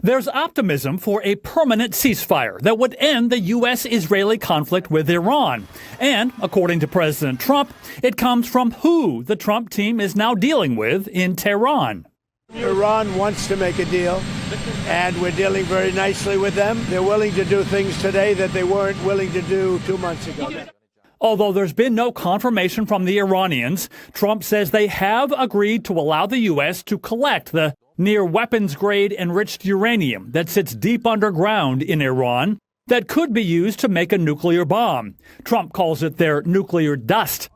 There's optimism for a permanent ceasefire that would end the U.S.-Israeli conflict with Iran. And, according to President Trump, it comes from who the Trump team is now dealing with in Tehran. Iran wants to make a deal, and we're dealing very nicely with them. They're willing to do things today that they weren't willing to do 2 months ago. Although there's been no confirmation from the Iranians, Trump says they have agreed to allow the U.S. to collect the near weapons-grade enriched uranium that sits deep underground in Iran that could be used to make a nuclear bomb. Trump calls it their nuclear dust.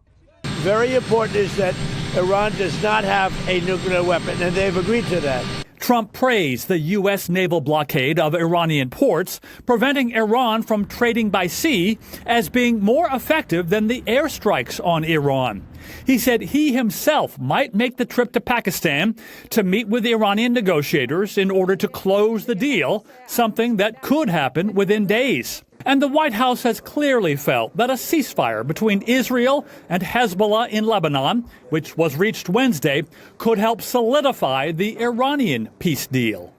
Very important is that Iran does not have a nuclear weapon, and they've agreed to that. Trump praised the U.S. naval blockade of Iranian ports, preventing Iran from trading by sea, as being more effective than the airstrikes on Iran. He said he himself might make the trip to Pakistan to meet with Iranian negotiators in order to close the deal, something that could happen within days. And the White House has clearly felt that a ceasefire between Israel and Hezbollah in Lebanon, which was reached Wednesday, could help solidify the Iranian peace deal.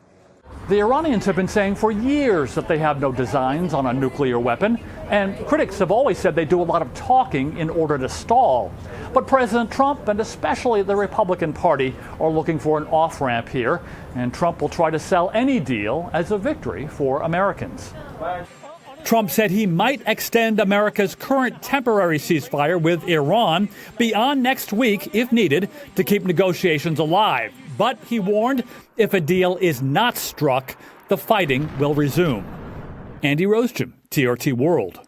The Iranians have been saying for years that they have no designs on a nuclear weapon, and critics have always said they do a lot of talking in order to stall. But President Trump and especially the Republican Party are looking for an off-ramp here, and Trump will try to sell any deal as a victory for Americans. Trump said he might extend America's current temporary ceasefire with Iran beyond next week if needed to keep negotiations alive. But he warned if a deal is not struck, the fighting will resume. Andy Roesgen, TRT World.